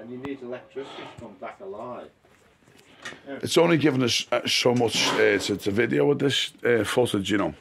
and you need electricity to come back alive. Yeah. It's only given us so much. It's a video of this footage, you know.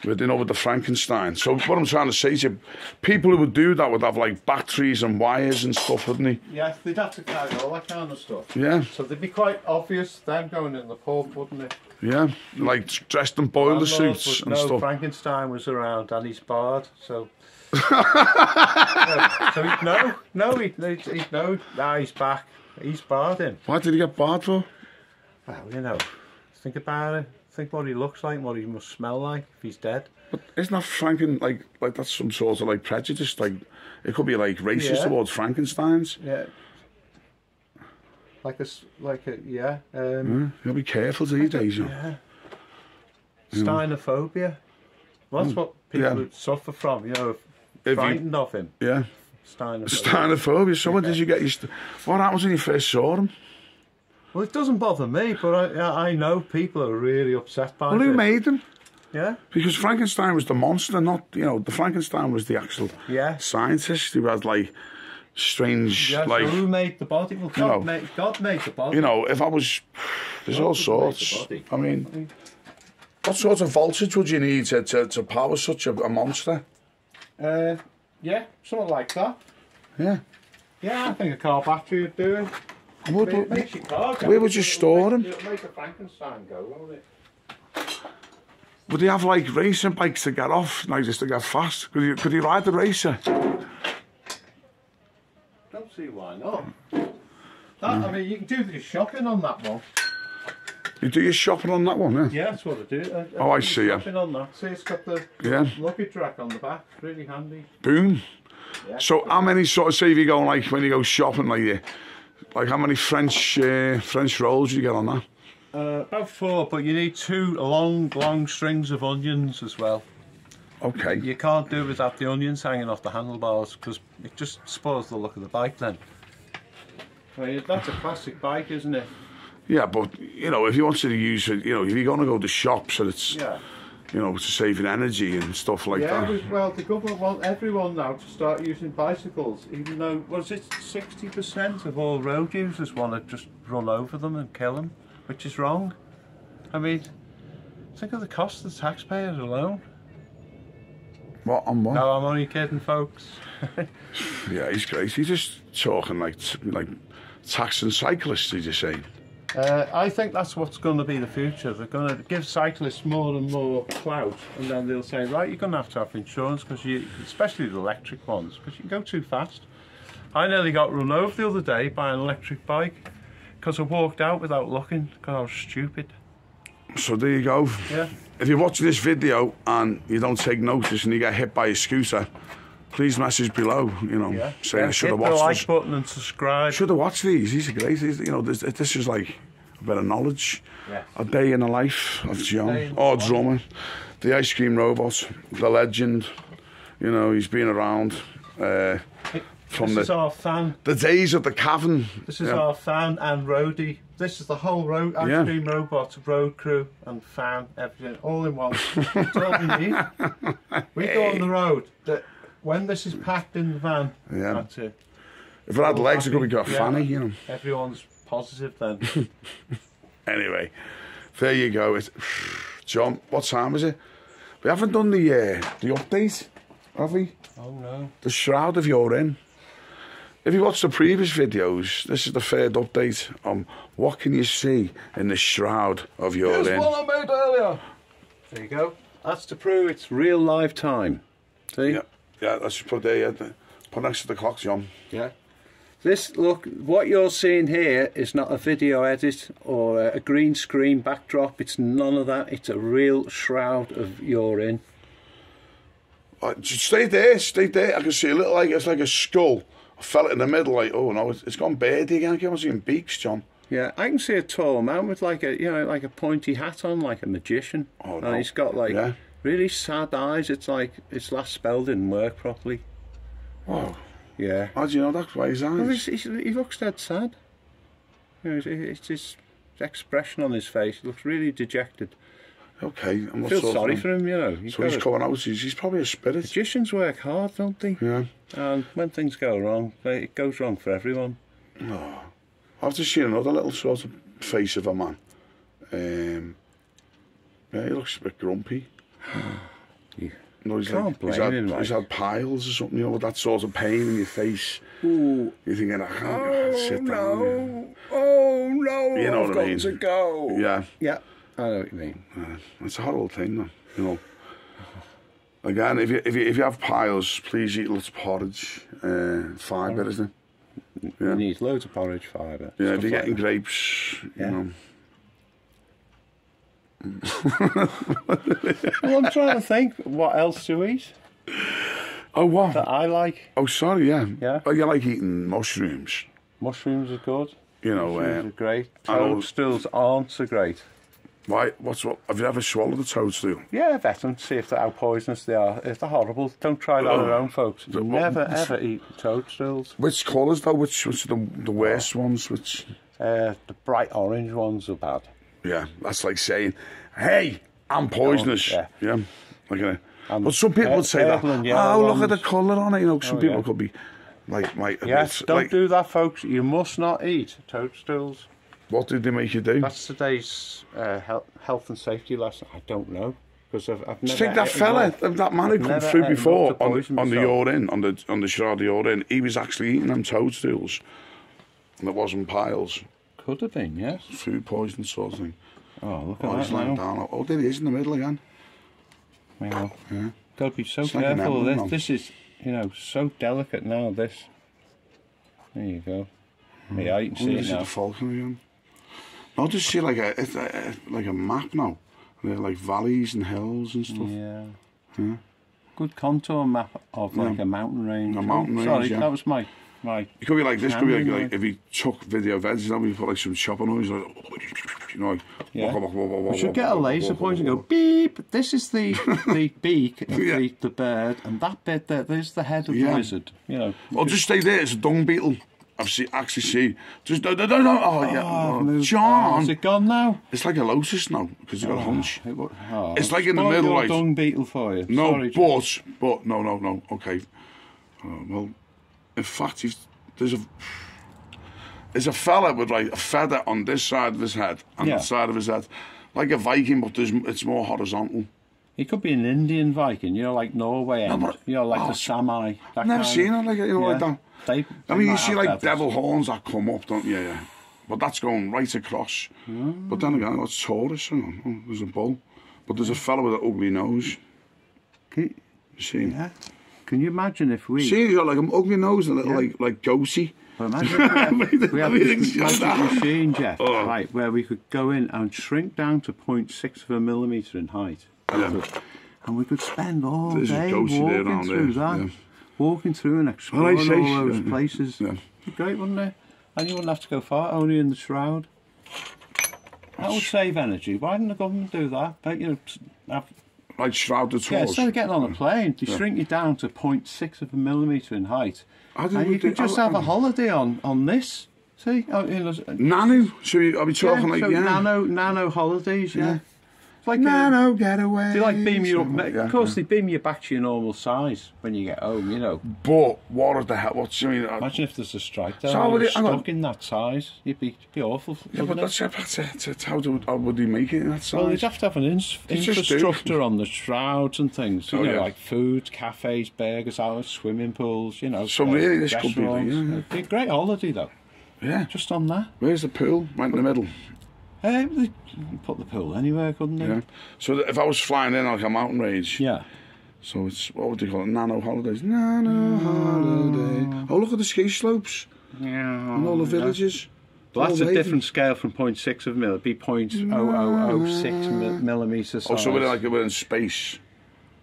With the Frankenstein. So what I'm trying to say to you, people who would do that would have like batteries and wires and stuff, wouldn't they? Yes, they'd have to carry all that kind of stuff. Yeah. So they'd be quite obvious them going in the pub, wouldn't it? Yeah, like dressed in boiler suits and stuff. Frankenstein was around and he's barred, so... so he'd know, now he's back. He's barred him. Why did he get barred for? Well, you know, think about it. Think what he looks like, what he must smell like if he's dead. But isn't that like that's some sort of like prejudice? Like it could be like racist towards Frankensteins. Yeah. Yeah. You'll be careful these days. Yeah. Steinophobia. Well, that's what people would suffer from. You know, frightened of him. Yeah. Steinophobia. So when did you get used to? What happens when you first saw him? Well, it doesn't bother me, but I know people are really upset by it. Well, who made them? Yeah. Because Frankenstein was the monster, not, you know, the Frankenstein was the actual scientist who had, like, strange, like... So who made the body? Well, God made the body. You know, if I was... There's all sorts. I mean, what sort of voltage would you need to power such a monster? Yeah, something like that. Yeah. Yeah, I think a car battery would do it. Where would you store them? It'll make a Frankenstein go, won't it? Would they have like racing bikes to get off, like just to get fast? Could you ride the racer? Don't see why not. I mean, you can do your shopping on that one. You do your shopping on that one, yeah? Yeah, that's what I do. I see, yeah. Shopping on that. See, it's got the luggage rack on the back. Really handy. Boom. Yeah. So how many sort of, say if you go like, when you go shopping like how many French rolls do you get on that? About 4, but you need 2 long strings of onions as well. Okay. You can't do without the onions hanging off the handlebars because it just spoils the look of the bike then. I mean, that's a classic bike, isn't it? Yeah, but you know, if you wanted to use it, you know, if you're going to go to shops and it's, you know, to saving energy and stuff like that. Yeah, well, the government want everyone now to start using bicycles, even though, what is it, 60% of all road users want to just run over them and kill them, which is wrong. I mean, think of the cost of the taxpayers alone. What, on what? No, I'm only kidding, folks. Yeah, he's great. He's just talking like taxing cyclists, he's just saying. I think that's what's going to be the future. They're going to give cyclists more and more clout, and then they'll say, right, you're going to have insurance, because especially the electric ones, because you can go too fast. I nearly got run over the other day by an electric bike because I walked out without looking because I was stupid. So there you go. Yeah. If you're watching this video and you don't take notice and you get hit by a scooter, please message below, you know, saying I should have watched hit the like button and subscribe. Should have watched these. These are great. You know, this is like a bit of knowledge. Yeah. A day in the life of John, or drummer, the ice cream robot, the legend. You know, he's been around from the days of the cavern. This is our fan and roadie. This is the whole ice cream robot, road crew and fan, everything, all in one. That's all we need. We go on the road. When this is packed in the van, that's it. If it had legs, it could be a fanny, you know. Everyone's positive then. Anyway, there you go. John, what time is it? We haven't done the update, have we? Oh no. The shroud of your in. If you watch the previous videos, this is the third update on what can you see in the shroud of your in. Here's one I made earlier. There you go. That's to prove it's real live time. See? Yeah, let's put there. Put next to the clock, John. Yeah. This, look, what you're seeing here is not a video edit or a green screen backdrop. It's none of that. It's a real shroud of urine. Stay there, stay there. I can see a little it's like a skull. I fell it in the middle, like, oh no, it's gone beardy again. I can't see beaks, John. Yeah, I can see a tall man with like a pointy hat on, like a magician. Oh no. And he's got like really sad eyes. It's like his last spell didn't work properly. Whoa. Yeah. How do you know that? Why his eyes? Well, he looks dead sad. You know, it's his expression on his face. He looks really dejected. Okay, I'm I not feel sure sorry for him, you know. So he's coming out, he's probably a spirit. Magicians work hard, don't they? Yeah. And when things go wrong, it goes wrong for everyone. Oh. I've just seen another little sort of face of a man. Yeah, he looks a bit grumpy. No, he's Can't blame him, he's had piles or something, you know, with that sort of pain in your face. Ooh. You're thinking, I can't sit down. No. Oh no, You know I've what got I mean? to go. Yeah. Yeah, I know what you mean. It's a horrible thing, though, you know. Again, if you have piles, please eat lots of porridge. Fibre, isn't it? Yeah. You need loads of porridge, fibre. Yeah, if you're like getting that. grapes, Yeah. you know. Well, I'm trying to think, what else to eat Oh, what? that I like? Oh, sorry, yeah. Yeah. Oh, you like eating mushrooms, Mushrooms are good. you know. Mushrooms are great. I know- Toadstools aren't so great. Why? Have you ever swallowed a toadstool? Yeah, vet them, see if they're how poisonous they are. If they're horrible, don't try that at home, folks. But- Never ever eat toadstools. Which colours, though? Which are the worst ones? Which? The bright orange ones are bad. Yeah, that's like saying, hey, I'm poisonous. yeah. Yeah. Like, And but some people would say that, purple and yellow oh, look at the ones. colour on it. You know, some Oh, people yeah. could be like, Yes, don't do that, folks. You must not eat toadstools. What did they make you do? That's today's health and safety lesson. I don't know, because I've never... Do you think that fella, that man who come never through ate before enough to poison on the myself. urine, on the shard of urine, he was actually eating them toadstools, and it wasn't piles, Could have been, yes. food poison sort of thing. Oh, look Oh, at he's that lying now. down. Oh, there he is in the middle again. Well, Yeah. got to be so It's like an careful of emblem, this. This is, you know, so delicate now, this. There you go. Yeah, you can Oh, see this it is now. the falcon again. I just see like a map now. They're like valleys and hills and stuff. Yeah. Yeah. Good contour map of like a mountain range. A mountain range, Sorry, yeah. that was my It could be like this. Could be Camera, like if he took video of Ed's, then we put like some chopping noise, like, you know, like. Yeah. We We should get a laser point and go beep. This is the beak of Yeah. the bird, and that bit there. There's the head of Yeah. the lizard. You know. Or just stay there. It's a dung beetle. Actually see. Just no. Oh yeah, John. Is it gone now? It's like a lotus now because you got a hunch. It's like in the spoiled middle, your like dung beetle for you. no, Sorry, John. but no. Okay. Well, in fact, there's a fella with like a feather on this side of his head and Yeah. that side of his head, like a Viking, but it's more horizontal. He could be an Indian Viking, you know, like Norway, and but- you know, like oh, the Sami. I've never seen it like like that. They I mean, you might see have like feathers. devil horns that come up, don't you? Yeah. But that's going right across. But then again, it's Taurus. Hang on. Oh, there's a bull. But there's a fella with an ugly nose. Can, You see? yeah. Can you imagine if we? See, he's got like an ugly nose and a little like goatee. Well, imagine if we had Everything's this just magic that. machine, Jeff, Oh. right, where we could go in and shrink down to 0.6 of a millimetre in height. Yeah. And we could spend all There's a day ghosty there walking around through there, that. yeah. Walking through and exploring say, all those yeah. places. Yeah. It'd be great, wouldn't it? And you wouldn't have to go far, only in the shroud. That would save energy. Why didn't the government do that? But, you know, have, Like shrouded yeah, tours. instead of getting on a plane, they shrink you down to 0.6 of a millimetre in height. I didn't And you do- could just have a holiday on this. See? Oh, you know, Nano. I'll be talking like, so yeah. nano holidays, yeah. It's like Nano getaway. they like beam you up. Yeah, Of course, yeah. they beam you back to your normal size when you get home. You know. But what the hell? What's I mean? Imagine if there's a strike there. So So would you're it- hang on. stuck in that size. You'd be awful. Yeah, but wouldn't it? that's how would he make it in that size? Well, you'd have to have an just do. infrastructure on the shrouds and things. You Oh, know, yeah. like food, cafes, burgers, hours, swimming pools. You know. So really, this could be like, restaurants. yeah. It'd be a great holiday though. Yeah. Just on that. Where's the pool? Right in the middle. They could put the pool anywhere, couldn't they? Yeah. So if I was flying in like a mountain range, Yeah. so it's what would they call it? Nano holidays. Nano holiday. Oh, look at the ski slopes and all the villages. Well, that's All a waving. different scale from 0.6 of a mil. It'd be 0.0006 millimetre size. Oh, so we're in space.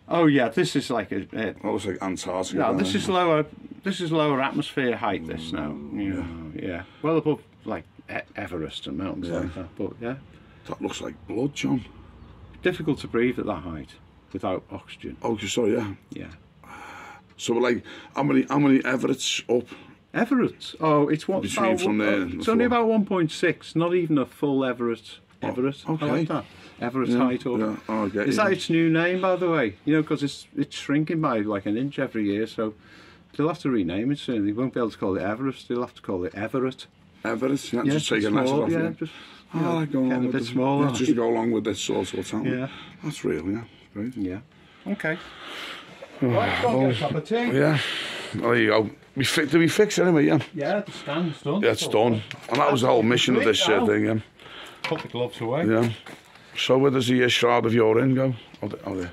Oh yeah, this is like a. Oh, it's like Antarctica. No, this there. is lower. This is lower atmosphere height. This now. Yeah. Well above like Everest and mountains like that. But yeah, That looks like blood, John. difficult to breathe at that height without oxygen. Oh, sorry, yeah. Yeah. So we're like, how many Everett's up? Everett. Oh, it's what? Between from there and It's the only floor. about 1.6. Not even a full Everett. Everett. Okay. I like that. Everett Height Up. Yeah. Oh, I get Is you. that its new name, by the way? You know, because it's shrinking by like an inch every year, so they'll have to rename it soon. They won't be able to call it Everest. They'll have to call it Everett. Everett, yeah, Yeah, just take a letter small, off. yeah, Yeah, just I like going along a with bit this. smaller. Yeah, just go along with this sort of town. Yeah. That's real, yeah. Great. Yeah. Okay. Right, go and get a cup of tea. Yeah. There you go. Did we fix it anyway, yeah? Yeah, the stand's done. Yeah, it's done. And that was the whole mission of this thing, yeah. Put the gloves away. Yeah. So where does the shroud of urine go? Oh, there.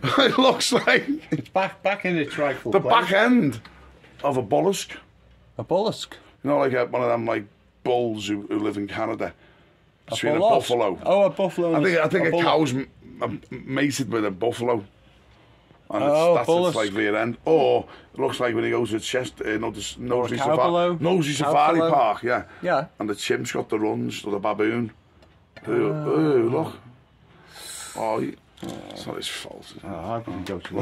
It looks like It's back in its rightful the place. back end of a mollusk. A mollusk. You know, like one of them like bulls who live in Canada. Between a bullock? buffalo. Oh, a buffalo. I think a bullock. cow's mated with a buffalo. And Oh, that's bullock. its like rear end. Or it looks like when he goes to Nosy cowbillow. Safari Cowbillow. Park, yeah. Yeah. And the chimp's got the runs, or the baboon. Look. Oh, it's not his fault. Oh, I didn't go to